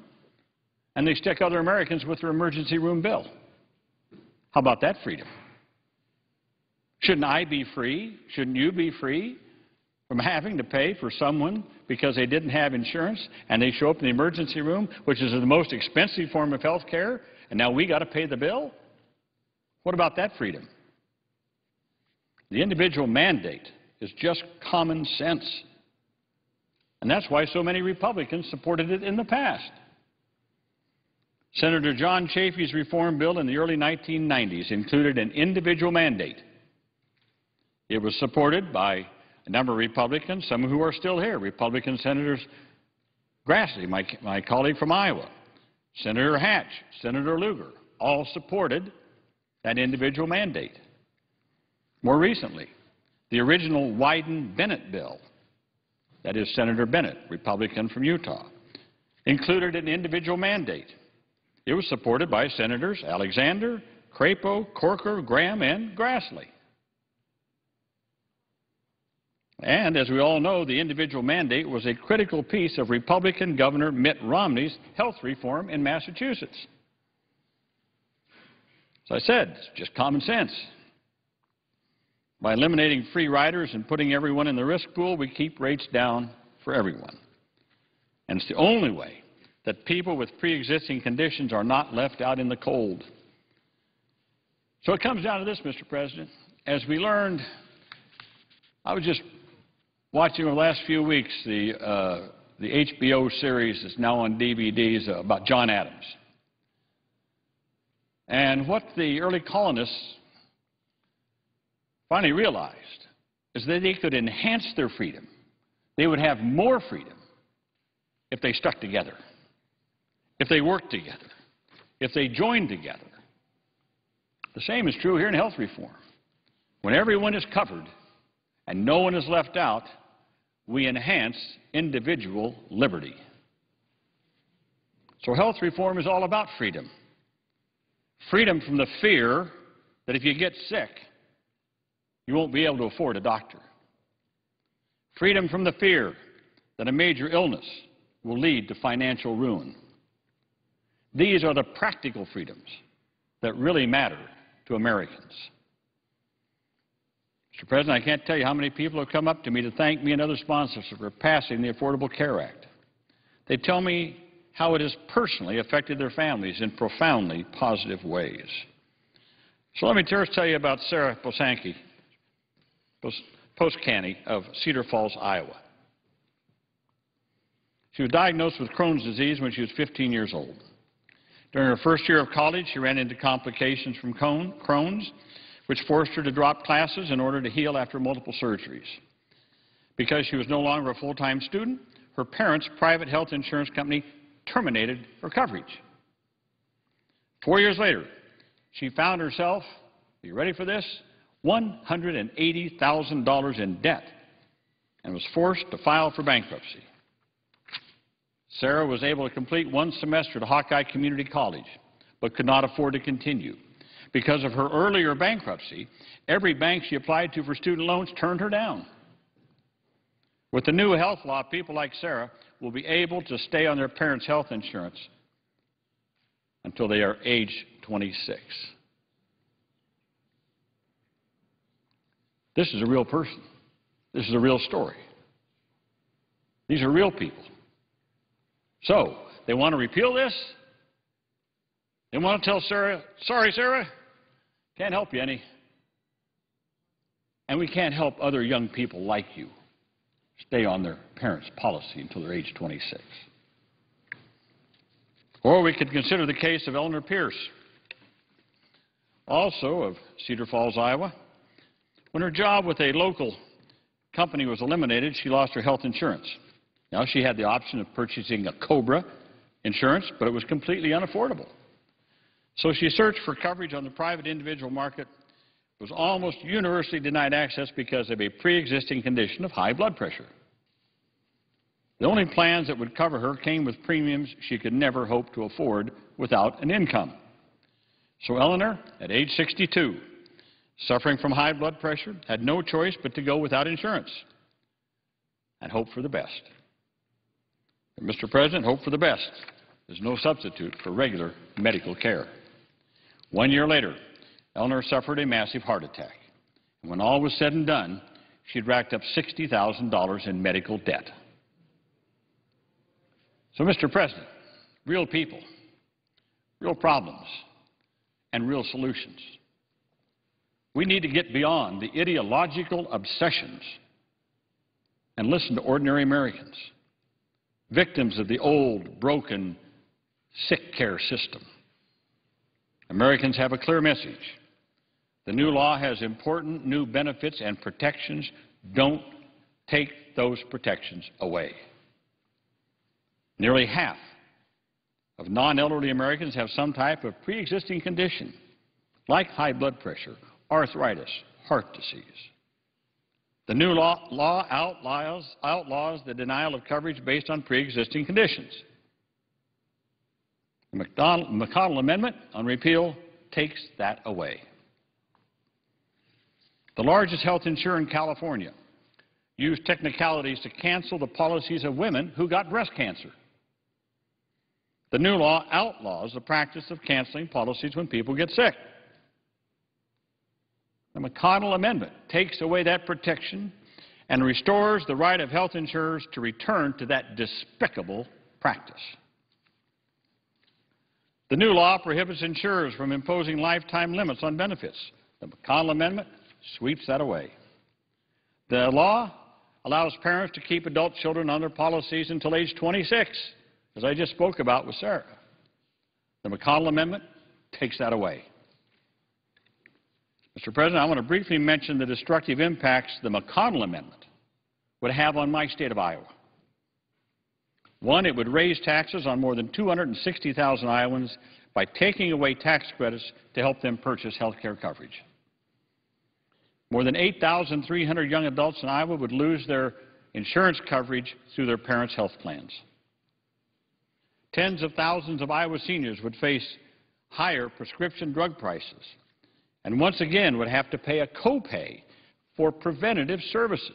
Speaker 8: and they stick other Americans with their emergency room bill. How about that freedom? Shouldn't I be free? Shouldn't you be free from having to pay for someone because they didn't have insurance and they show up in the emergency room, which is the most expensive form of health care, and now we got to pay the bill? What about that freedom? The individual mandate is just common sense. And that's why so many Republicans supported it in the past. Senator John Chafee's reform bill in the early 1990s included an individual mandate. It was supported by a number of Republicans, some who are still here. Republican Senators Grassley, my colleague from Iowa, Senator Hatch, Senator Lugar, all supported that individual mandate. More recently, the original Wyden-Bennett bill, that is Senator Bennett, Republican from Utah, included an individual mandate. It was supported by Senators Alexander, Crapo, Corker, Graham, and Grassley. And as we all know, the individual mandate was a critical piece of Republican Governor Mitt Romney's health reform in Massachusetts. As I said, it's just common sense. By eliminating free riders and putting everyone in the risk pool, we keep rates down for everyone. And it's the only way that people with pre-existing conditions are not left out in the cold. So it comes down to this, Mr. President. As we learned, I was just watching over the last few weeks the HBO series that's now on DVDs about John Adams. And what the early colonists finally realized is that they could enhance their freedom. They would have more freedom if they stuck together, if they worked together, if they joined together. The same is true here in health reform. When everyone is covered and no one is left out, we enhance individual liberty. So health reform is all about freedom. Freedom from the fear that if you get sick, you won't be able to afford a doctor. Freedom from the fear that a major illness will lead to financial ruin. These are the practical freedoms that really matter to Americans. Mr. President, I can't tell you how many people have come up to me to thank me and other sponsors for passing the Affordable Care Act. They tell me how it has personally affected their families in profoundly positive ways. So let me first tell you about Sarah Postcanny of Cedar Falls, Iowa. She was diagnosed with Crohn's disease when she was 15 years old. During her first year of college, she ran into complications from Crohn's, which forced her to drop classes in order to heal after multiple surgeries. Because she was no longer a full-time student, her parents' private health insurance company terminated her coverage. 4 years later, she found herself, are you ready for this, $180,000 in debt and was forced to file for bankruptcy. Sarah was able to complete one semester at Hawkeye Community College, but could not afford to continue. Because of her earlier bankruptcy, every bank she applied to for student loans turned her down. With the new health law, people like Sarah will be able to stay on their parents' health insurance until they are age 26. This is a real person. This is a real story. These are real people. So, they want to repeal this. They want to tell Sarah, sorry, Sarah, can't help you any. And we can't help other young people like you stay on their parents' policy until they're age 26. Or we could consider the case of Eleanor Pierce, also of Cedar Falls, Iowa. When her job with a local company was eliminated, she lost her health insurance. Now, she had the option of purchasing a COBRA insurance, but it was completely unaffordable. So she searched for coverage on the private individual market, was almost universally denied access because of a pre-existing condition of high blood pressure. The only plans that would cover her came with premiums she could never hope to afford without an income. So Eleanor, at age 62, suffering from high blood pressure, had no choice but to go without insurance and hope for the best. But, Mr. President, hope for the best is no substitute for regular medical care. 1 year later, Eleanor suffered a massive heart attack. And when all was said and done, she'd racked up $60,000 in medical debt. So, Mr. President, real people, real problems, and real solutions. We need to get beyond the ideological obsessions and listen to ordinary Americans, victims of the old, broken, sick care system. Americans have a clear message. The new law has important new benefits and protections. Don't take those protections away. Nearly half of non-elderly Americans have some type of pre-existing condition, like high blood pressure, arthritis, heart disease. The new law outlaws the denial of coverage based on pre-existing conditions. The McConnell Amendment on repeal takes that away. The largest health insurer in California used technicalities to cancel the policies of women who got breast cancer. The new law outlaws the practice of canceling policies when people get sick. The McConnell Amendment takes away that protection and restores the right of health insurers to return to that despicable practice. The new law prohibits insurers from imposing lifetime limits on benefits. The McConnell Amendment sweeps that away. The law allows parents to keep adult children on their policies until age 26, as I just spoke about with Sarah. The McConnell Amendment takes that away. Mr. President, I want to briefly mention the destructive impacts the McConnell Amendment would have on my state of Iowa. One, it would raise taxes on more than 260,000 Iowans by taking away tax credits to help them purchase health care coverage. More than 8,300 young adults in Iowa would lose their insurance coverage through their parents' health plans. Tens of thousands of Iowa seniors would face higher prescription drug prices and once again would have to pay a copay for preventative services,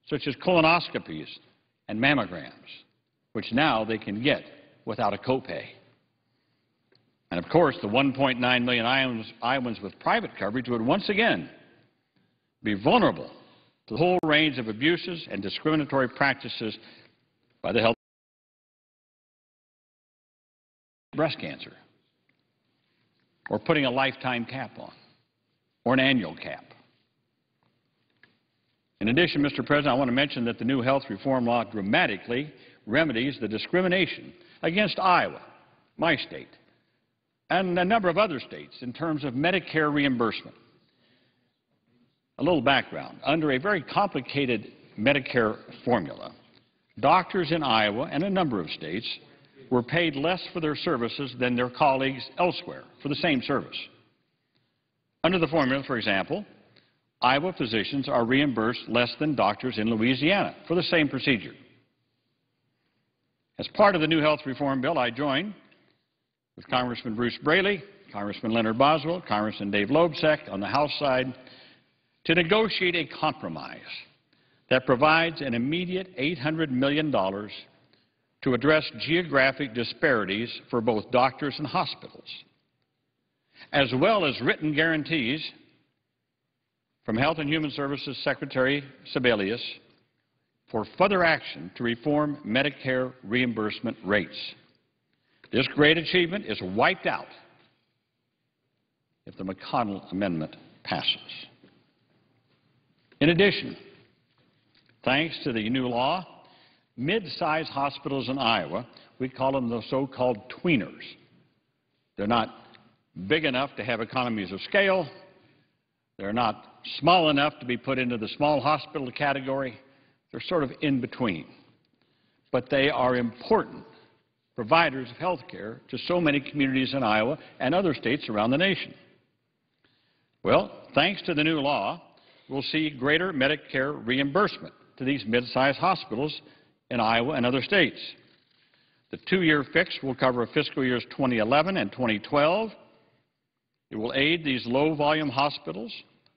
Speaker 8: such as colonoscopies and mammograms, which now they can get without a copay. And of course, the 1.9 million Iowans with private coverage would once again be vulnerable to the whole range of abuses and discriminatory practices by the health breast cancer, or putting a lifetime cap on, or an annual cap. In addition, Mr. President, I want to mention that the new health reform law dramatically remedies the discrimination against Iowa, my state, and a number of other states in terms of Medicare reimbursement. A little background. Under a very complicated Medicare formula, doctors in Iowa and a number of states were paid less for their services than their colleagues elsewhere for the same service. Under the formula, for example, Iowa physicians are reimbursed less than doctors in Louisiana for the same procedure. As part of the new health reform bill, I joined with Congressman Bruce Braley, Congressman Leonard Boswell, Congressman Dave Loebsack on the House side to negotiate a compromise that provides an immediate $800 million to address geographic disparities for both doctors and hospitals, as well as written guarantees from Health and Human Services Secretary Sebelius for further action to reform Medicare reimbursement rates. This great achievement is wiped out if the McConnell Amendment passes. In addition, thanks to the new law, mid-sized hospitals in Iowa, we call them the so-called tweeners. They're not big enough to have economies of scale. They're not small enough to be put into the small hospital category. They're sort of in between. But they are important providers of health care to so many communities in Iowa and other states around the nation. Well, thanks to the new law, we'll see greater Medicare reimbursement to these mid-sized hospitals in Iowa and other states. The two-year fix will cover fiscal years 2011 and 2012. It will aid these low-volume hospitals,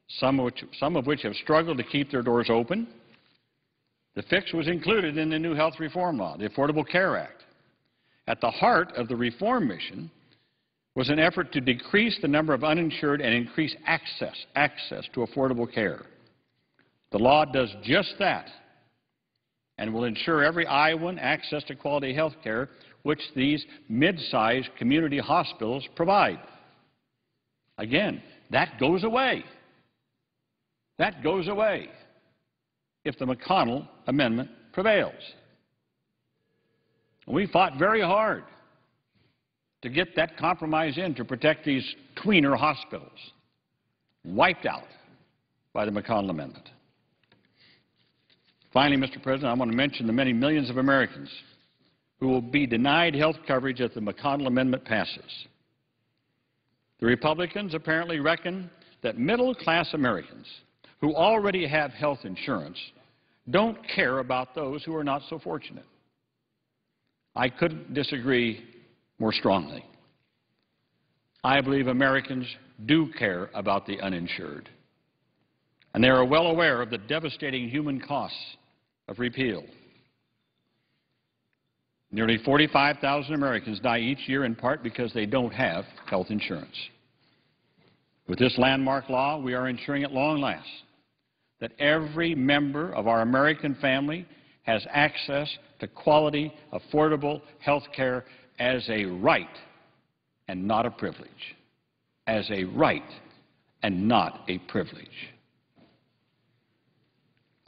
Speaker 8: some of which have struggled to keep their doors open. The fix was included in the new health reform law, the Affordable Care Act. At the heart of the reform mission was an effort to decrease the number of uninsured and increase access to affordable care. The law does just that and will ensure every Iowan access to quality health care, which these mid-sized community hospitals provide. Again, that goes away. That goes away if the McConnell amendment prevails. We fought very hard to get that compromise in to protect these tweener hospitals, wiped out by the McConnell amendment. Finally, Mr. President, I want to mention the many millions of Americans who will be denied health coverage if the McConnell amendment passes. The Republicans apparently reckon that middle-class Americans who already have health insurance don't care about those who are not so fortunate. I couldn't disagree more strongly. I believe Americans do care about the uninsured, and they are well aware of the devastating human costs of repeal. Nearly 45,000 Americans die each year in part because they don't have health insurance. With this landmark law, we are ensuring at long last that every member of our American family has access to quality, affordable health care as a right and not a privilege. As a right and not a privilege.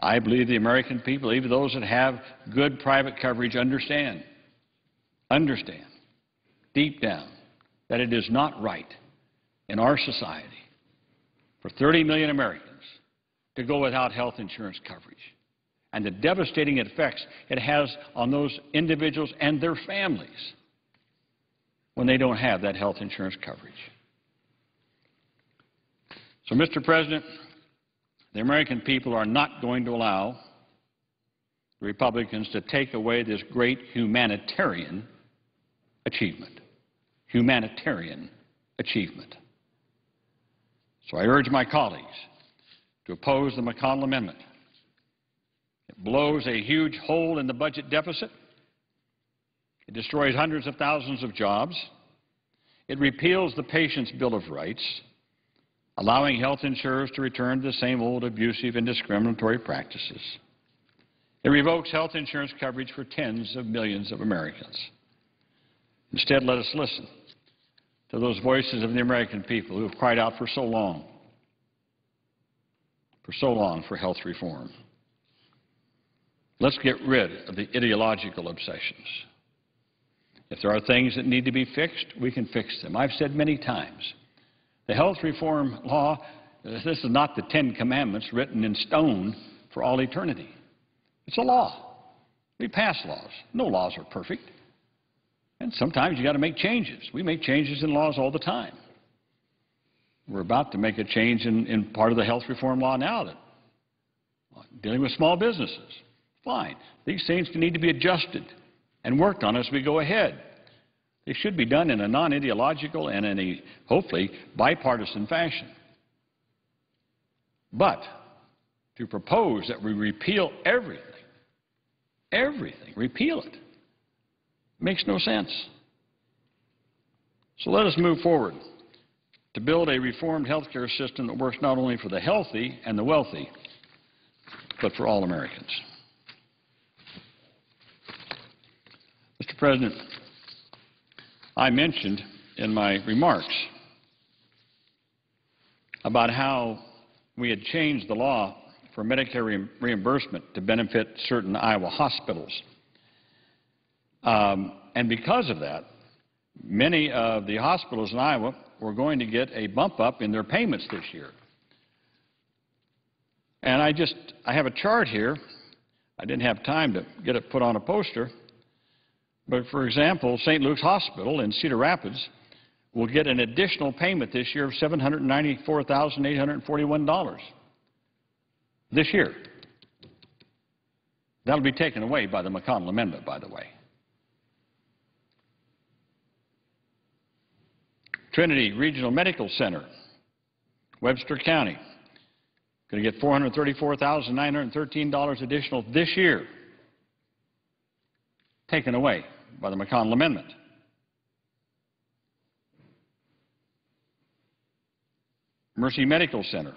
Speaker 8: I believe the American people, even those that have good private coverage, understand deep down that it is not right in our society for 30 million Americans to go without health insurance coverage and the devastating effects it has on those individuals and their families when they don't have that health insurance coverage. So, Mr. President, the American people are not going to allow the Republicans to take away this great humanitarian achievement. Humanitarian achievement. So I urge my colleagues to oppose the McConnell Amendment. It blows a huge hole in the budget deficit. It destroys hundreds of thousands of jobs. It repeals the Patient's Bill of Rights, allowing health insurers to return to the same old abusive and discriminatory practices. It revokes health insurance coverage for tens of millions of Americans. Instead, let us listen to those voices of the American people who have cried out for so long for health reform. Let's get rid of the ideological obsessions. If there are things that need to be fixed, we can fix them. I've said many times, the health reform law, this is not the Ten Commandments written in stone for all eternity. It's a law. We pass laws. No laws are perfect. And sometimes you've got to make changes. We make changes in laws all the time. We're about to make a change in part of the health reform law now that dealing with small businesses. Fine. These things need to be adjusted and worked on as we go ahead. They should be done in a non-ideological and in a, hopefully, bipartisan fashion. But to propose that we repeal everything, repeal it, makes no sense. So let us move forward to build a reformed health care system that works not only for the healthy and the wealthy, but for all Americans. Mr. President, I mentioned in my remarks about how we had changed the law for Medicare reimbursement to benefit certain Iowa hospitals. And because of that, many of the hospitals in Iowa were going to get a bump up in their payments this year. And I have a chart here. I didn't have time to get it put on a poster. But, for example, St. Luke's Hospital in Cedar Rapids will get an additional payment this year of $794,841 this year. That'll be taken away by the McConnell Amendment, by the way. Trinity Regional Medical Center, Webster County, going to get $434,913 additional this year, taken away by the McConnell Amendment. Mercy Medical Center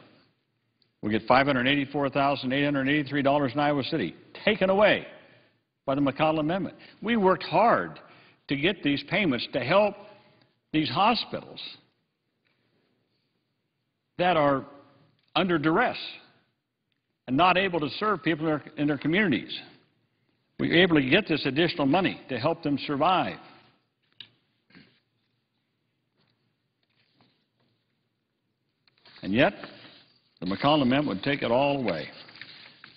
Speaker 8: will get $584,883 in Iowa City, taken away by the McConnell Amendment. We worked hard to get these payments to help these hospitals that are under duress and not able to serve people in their communities. We were able to get this additional money to help them survive. And yet, the McConnell Amendment would take it all away.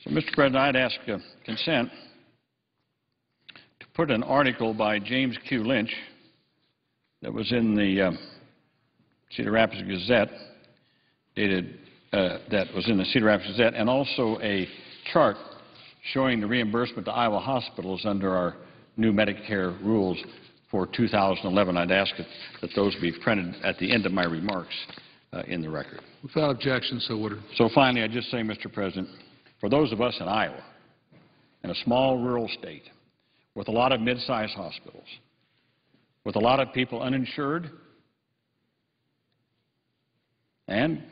Speaker 8: So, Mr. President, I'd ask consent to put an article by James Q. Lynch that was in the Cedar Rapids Gazette, that was in the Cedar Rapids Gazette, and also a chart showing the reimbursement to Iowa hospitals under our new Medicare rules for 2011. I'd ask that those be printed at the end of my remarks in the record.
Speaker 9: Without objection, so ordered.
Speaker 8: So finally, I just say, Mr. President, for those of us in Iowa, in a small rural state, with a lot of mid-sized hospitals, with a lot of people uninsured, and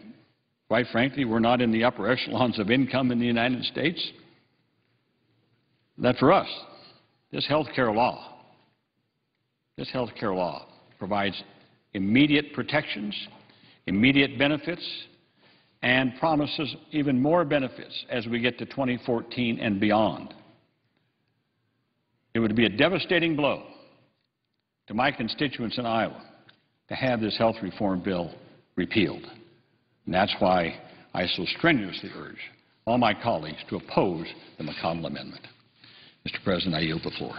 Speaker 8: quite frankly, we're not in the upper echelons of income in the United States, that for us, this health care law provides immediate protections, immediate benefits, and promises even more benefits as we get to 2014 and beyond. It would be a devastating blow to my constituents in Iowa to have this health reform bill repealed. And that's why I so strenuously urge all my colleagues to oppose the McConnell Amendment. Mr. President, I yield the floor.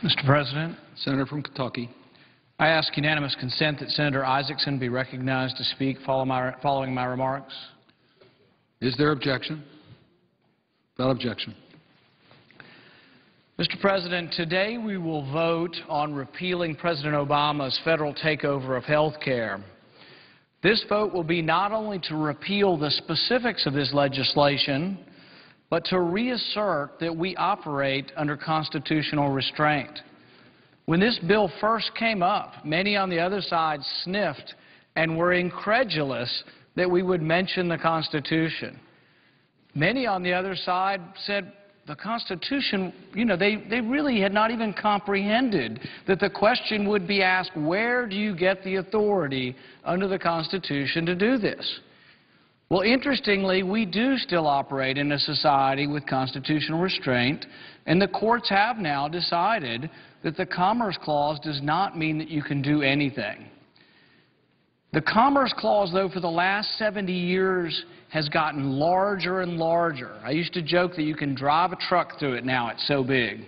Speaker 10: Mr. President,
Speaker 9: Senator from Kentucky.
Speaker 10: I ask unanimous consent that Senator Isaacson be recognized to speak following my remarks.
Speaker 9: Is there objection? Without objection.
Speaker 10: Mr. President, today we will vote on repealing President Obama's federal takeover of health care. This vote will be not only to repeal the specifics of this legislation, but to reassert that we operate under constitutional restraint. When this bill first came up, many on the other side sniffed and were incredulous that we would mention the Constitution. Many on the other side said the Constitution, they really had not even comprehended that the question would be asked, where do you get the authority under the Constitution to do this? Well, interestingly, we do still operate in a society with constitutional restraint, and the courts have now decided that the Commerce Clause does not mean that you can do anything. The Commerce Clause, though, for the last 70 years has gotten larger and larger. I used to joke that you can drive a truck through it now, it's so big.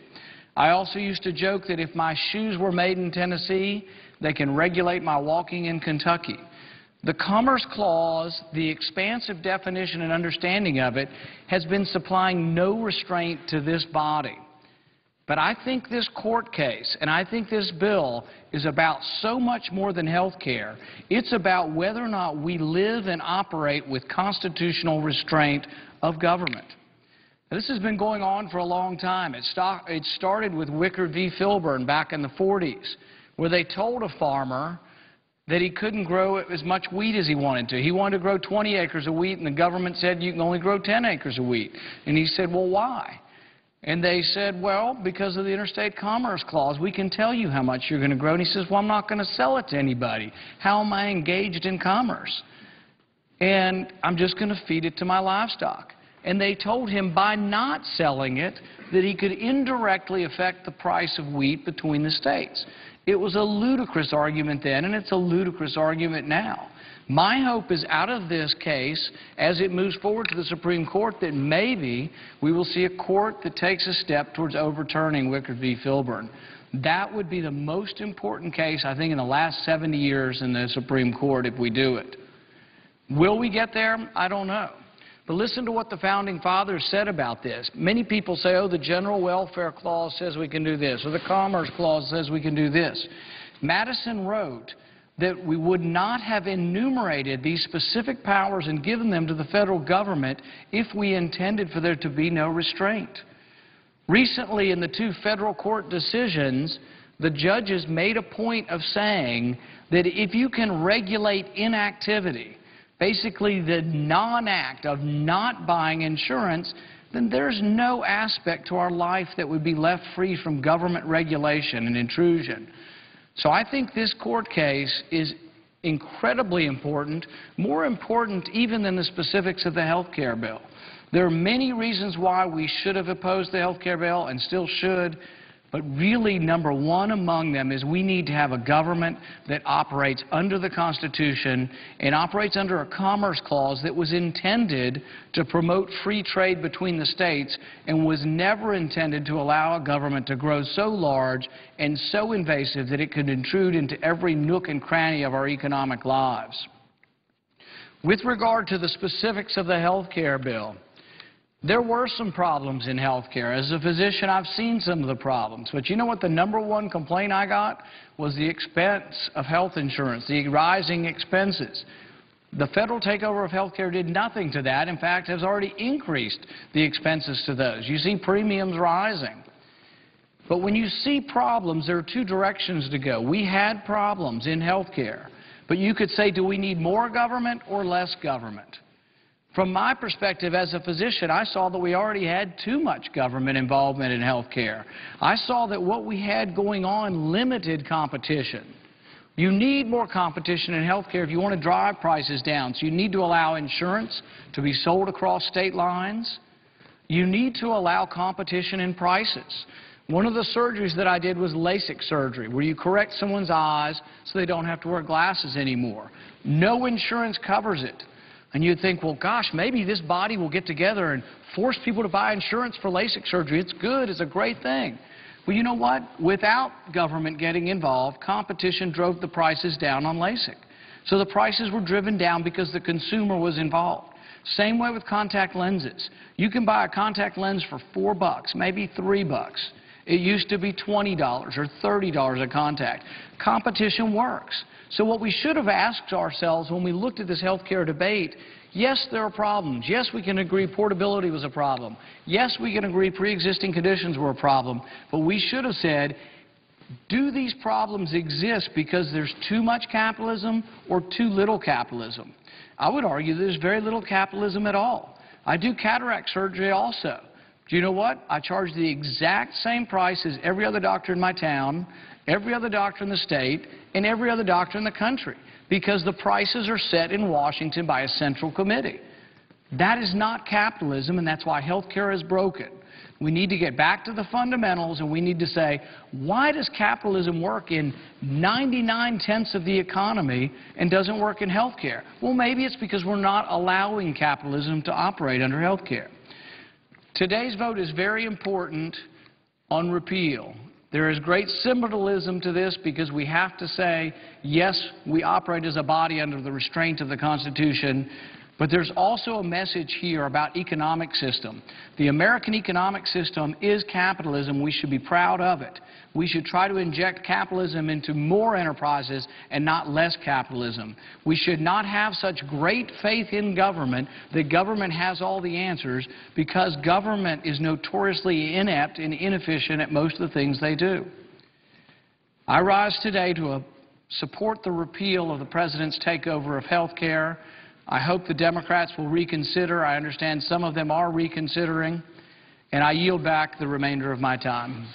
Speaker 10: I also used to joke that if my shoes were made in Tennessee, they can regulate my walking in Kentucky. The Commerce Clause, the expansive definition and understanding of it, has been supplying no restraint to this body. But I think this court case, and I think this bill, is about so much more than health care. It's about whether or not we live and operate with constitutional restraint of government. Now, this has been going on for a long time. It started with Wickard v. Filburn back in the 40s, where they told a farmer that he couldn't grow as much wheat as he wanted to. He wanted to grow 20 acres of wheat, and the government said you can only grow 10 acres of wheat. And he said, well, why? And they said, well, because of the Interstate Commerce Clause, we can tell you how much you're going to grow. And he says, well, I'm not going to sell it to anybody. How am I engaged in commerce? And I'm just going to feed it to my livestock. And they told him by not selling it that he could indirectly affect the price of wheat between the states. It was a ludicrous argument then, and it's a ludicrous argument now. My hope is out of this case, as it moves forward to the Supreme Court, that maybe we will see a court that takes a step towards overturning Wickard v. Filburn. That would be the most important case, I think, in the last 70 years in the Supreme Court if we do it. Will we get there? I don't know. But listen to what the Founding Fathers said about this. Many people say, oh, the General Welfare Clause says we can do this, or the Commerce Clause says we can do this. Madison wrote that we would not have enumerated these specific powers and given them to the federal government if we intended for there to be no restraint. Recently, in the 2 federal court decisions, the judges made a point of saying that if you can regulate inactivity, basically the non-act of not buying insurance, then there's no aspect to our life that would be left free from government regulation and intrusion. So I think this court case is incredibly important, more important even than the specifics of the health care bill. There are many reasons why we should have opposed the health care bill and still should, but really number one among them is we need to have a government that operates under the Constitution and operates under a Commerce Clause that was intended to promote free trade between the states and was never intended to allow a government to grow so large and so invasive that it could intrude into every nook and cranny of our economic lives. With regard to the specifics of the health care bill, there were some problems in health care. As a physician, I've seen some of the problems. But you know what the number one complaint I got was the expense of health insurance, the rising expenses. The federal takeover of health care did nothing to that. In fact, has already increased the expenses to those. You see premiums rising. But when you see problems, there are 2 directions to go. We had problems in health care. But you could say, do we need more government or less government? From my perspective as a physician, I saw that we already had too much government involvement in health care. I saw that what we had going on limited competition. You need more competition in health care if you want to drive prices down. So you need to allow insurance to be sold across state lines. You need to allow competition in prices. One of the surgeries that I did was LASIK surgery, where you correct someone's eyes so they don't have to wear glasses anymore. No insurance covers it. And you'd think, well, gosh, maybe this body will get together and force people to buy insurance for LASIK surgery. It's good. It's a great thing. Well, you know what? Without government getting involved, competition drove the prices down on LASIK. So the prices were driven down because the consumer was involved. Same way with contact lenses. You can buy a contact lens for $4, maybe $3. It used to be $20 or $30 a contact. Competition works. So what we should have asked ourselves when we looked at this health care debate, yes, there are problems. Yes, we can agree portability was a problem. Yes, we can agree pre-existing conditions were a problem. But we should have said, do these problems exist because there's too much capitalism or too little capitalism? I would argue there's very little capitalism at all. I do cataract surgery also. Do you know what? I charge the exact same price as every other doctor in my town, every other doctor in the state, and every other doctor in the country, because the prices are set in Washington by a central committee. That is not capitalism, and that's why health care is broken. We need to get back to the fundamentals, and we need to say, why does capitalism work in 99/10 of the economy and doesn't work in health care? Well, maybe it's because we're not allowing capitalism to operate under health care. Today's vote is very important on repeal. There is great symbolism to this because we have to say, yes, we operate as a body under the restraint of the Constitution, but there's also a message here about economic system. The American economic system is capitalism. We should be proud of it. We should try to inject capitalism into more enterprises and not less capitalism. We should not have such great faith in government that government has all the answers, because government is notoriously inept and inefficient at most of the things they do. I rise today to support the repeal of the President's takeover of health care. I hope the Democrats will reconsider. I understand some of them are reconsidering. And I yield back the remainder of my time.